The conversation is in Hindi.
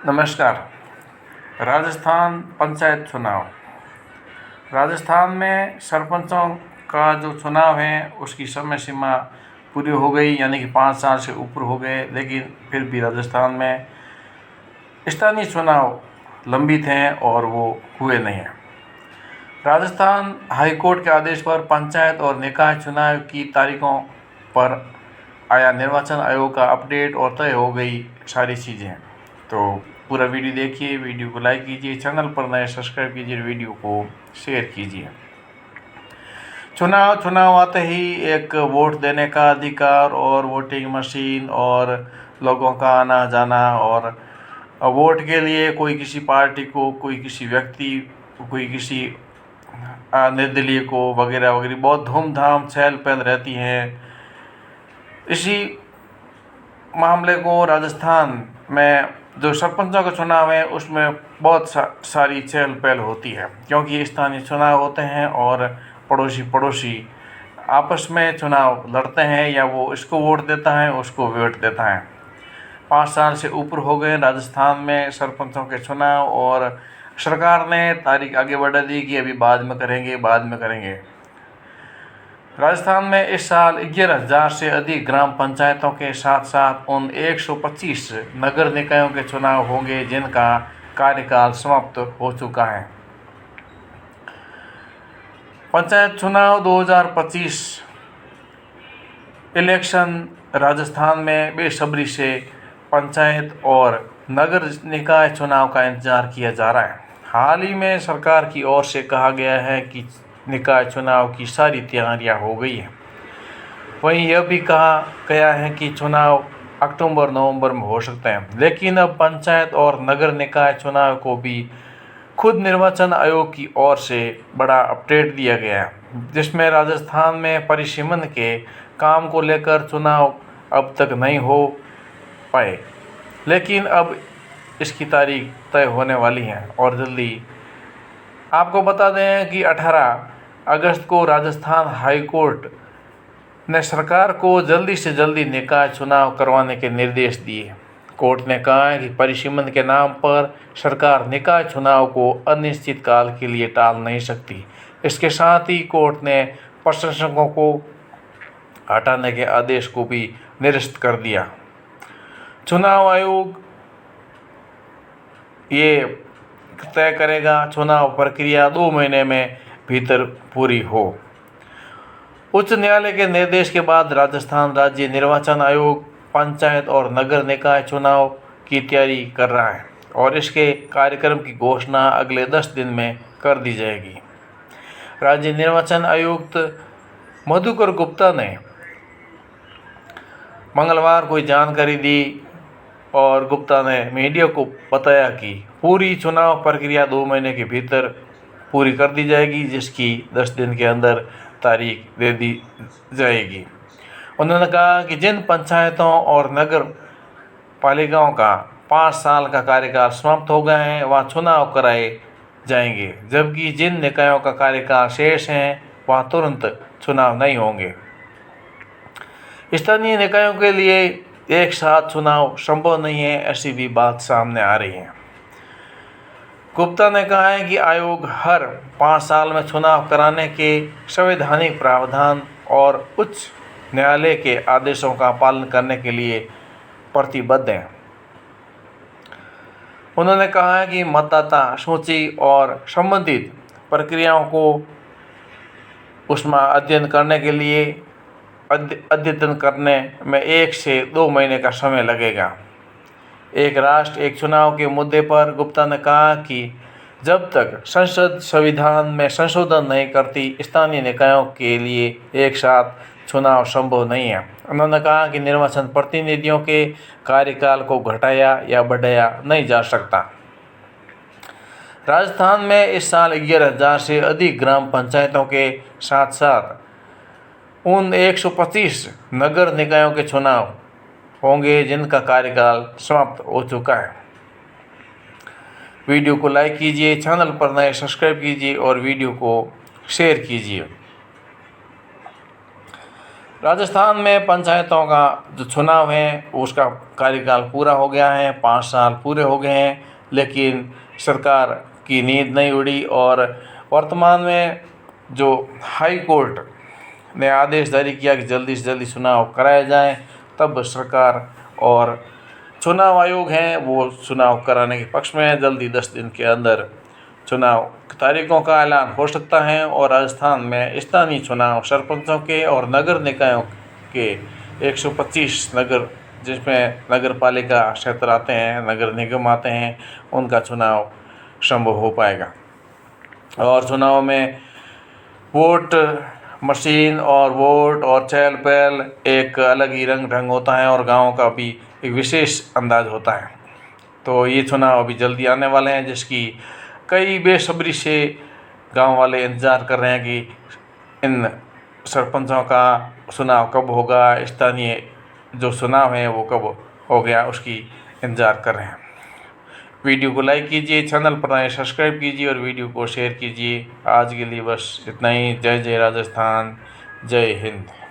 नमस्कार। राजस्थान पंचायत चुनाव। राजस्थान में सरपंचों का जो चुनाव है उसकी समय सीमा पूरी हो गई, यानी कि 5 साल से ऊपर हो गए, लेकिन फिर भी राजस्थान में स्थानीय चुनाव लंबित हैं और वो हुए नहीं हैं। राजस्थान हाई कोर्ट के आदेश पर पंचायत और निकाय चुनाव की तारीखों पर आया निर्वाचन आयोग का अपडेट और तय हो गई सारी चीज़ें। तो पूरा वीडियो देखिए, वीडियो को लाइक कीजिए, चैनल पर नए सब्सक्राइब कीजिए, वीडियो को शेयर कीजिए। चुनाव आते ही एक वोट देने का अधिकार और वोटिंग मशीन और लोगों का आना जाना, और वोट के लिए कोई किसी पार्टी को, कोई किसी व्यक्ति, कोई किसी निर्दलीय को वगैरह वगैरह बहुत धूमधाम चहल पहल रहती है। इसी मामले को राजस्थान में जो सरपंचों का चुनाव है उसमें बहुत सारी चहल पहल होती है, क्योंकि स्थानीय चुनाव होते हैं और पड़ोसी आपस में चुनाव लड़ते हैं, या वो इसको वोट देता है उसको वोट देता है। 5 साल से ऊपर हो गए राजस्थान में सरपंचों के चुनाव, और सरकार ने तारीख आगे बढ़ा दी कि अभी बाद में करेंगे। राजस्थान में इस साल 11,000 से अधिक ग्राम पंचायतों के साथ साथ उन 125 नगर निकायों के चुनाव होंगे जिनका कार्यकाल समाप्त हो चुका है। पंचायत चुनाव 2025 इलेक्शन राजस्थान में बेसब्री से पंचायत और नगर निकाय चुनाव का इंतजार किया जा रहा है। हाल ही में सरकार की ओर से कहा गया है कि निकाय चुनाव की सारी तैयारियां हो गई हैं। वहीं यह भी कहा गया है कि चुनाव अक्टूबर-नवंबर में हो सकते हैं, लेकिन अब पंचायत और नगर निकाय चुनाव को भी खुद निर्वाचन आयोग की ओर से बड़ा अपडेट दिया गया है, जिसमें राजस्थान में परिसीमन के काम को लेकर चुनाव अब तक नहीं हो पाए, लेकिन अब इसकी तारीख तय होने वाली है। और जल्दी आपको बता दें कि 18 अगस्त को राजस्थान हाई कोर्ट ने सरकार को जल्दी से जल्दी निकाय चुनाव करवाने के निर्देश दिए। कोर्ट ने कहा है कि परिसीमन के नाम पर सरकार निकाय चुनाव को अनिश्चित काल के लिए टाल नहीं सकती। इसके साथ ही कोर्ट ने प्रशंसकों को हटाने के आदेश को भी निरस्त कर दिया। चुनाव आयोग ये तय करेगा चुनाव प्रक्रिया 2 महीने में भीतर पूरी हो। उच्च न्यायालय के निर्देश के बाद राजस्थान राज्य निर्वाचन आयोग पंचायत और नगर निकाय चुनाव की तैयारी कर रहा है, और इसके कार्यक्रम की घोषणा अगले 10 दिन में कर दी जाएगी। राज्य निर्वाचन आयुक्त मधुकर गुप्ता ने मंगलवार को जानकारी दी, और गुप्ता ने मीडिया को बताया कि पूरी चुनाव प्रक्रिया 2 महीने के भीतर पूरी कर दी जाएगी, जिसकी 10 दिन के अंदर तारीख दे दी जाएगी। उन्होंने कहा कि जिन पंचायतों और नगर पालिकाओं का 5 साल का कार्यकाल समाप्त हो गए हैं वहाँ चुनाव कराए जाएंगे, जबकि जिन निकायों का कार्यकाल शेष हैं वहाँ तुरंत चुनाव नहीं होंगे। स्थानीय निकायों के लिए एक साथ चुनाव संभव नहीं है, ऐसी भी बात सामने आ रही है। गुप्ता ने कहा है कि आयोग हर 5 साल में चुनाव कराने के संवैधानिक प्रावधान और उच्च न्यायालय के आदेशों का पालन करने के लिए प्रतिबद्ध है। उन्होंने कहा है कि मतदाता सूची और संबंधित प्रक्रियाओं को उसमें अध्ययन करने में 1 से 2 महीने का समय लगेगा। एक राष्ट्र एक चुनाव के मुद्दे पर गुप्ता ने कहा कि जब तक संसद संविधान में संशोधन नहीं करती स्थानीय निकायों के लिए एक साथ चुनाव संभव नहीं है। उन्होंने कहा कि निर्वाचन प्रतिनिधियों के कार्यकाल को घटाया या बढ़ाया नहीं जा सकता। राजस्थान में इस साल 11,000 से अधिक ग्राम पंचायतों के साथ साथ उन 125 नगर निकायों के चुनाव होंगे जिनका कार्यकाल समाप्त हो चुका है। वीडियो को लाइक कीजिए, चैनल पर नए सब्सक्राइब कीजिए और वीडियो को शेयर कीजिए। राजस्थान में पंचायतों का जो चुनाव है उसका कार्यकाल पूरा हो गया है, 5 साल पूरे हो गए हैं, लेकिन सरकार की नींद नहीं उड़ी और वर्तमान में जो हाई कोर्ट ने आदेश जारी किया कि जल्दी से जल्दी चुनाव कराया जाए, तब सरकार और चुनाव आयोग हैं वो चुनाव कराने के पक्ष में हैं। जल्दी 10 दिन के अंदर चुनाव तारीखों का ऐलान हो सकता है और राजस्थान में स्थानीय चुनाव सरपंचों के और नगर निकायों के 125 नगर, जिसमें नगर पालिका क्षेत्र आते हैं, नगर निगम आते हैं, उनका चुनाव संभव हो पाएगा। और चुनाव में वोट मशीन और वोट और चहल पहल एक अलग ही रंग ढंग होता है और गाँव का भी एक विशेष अंदाज होता है। तो ये चुनाव अभी जल्दी आने वाले हैं, जिसकी कई बेसब्री से गांव वाले इंतज़ार कर रहे हैं कि इन सरपंचों का चुनाव कब होगा, स्थानीय जो चुनाव है वो कब हो गया, उसकी इंतज़ार कर रहे हैं। वीडियो को लाइक कीजिए, चैनल पर नए सब्सक्राइब कीजिए और वीडियो को शेयर कीजिए। आज के लिए बस इतना ही। जय जय राजस्थान, जय हिंद।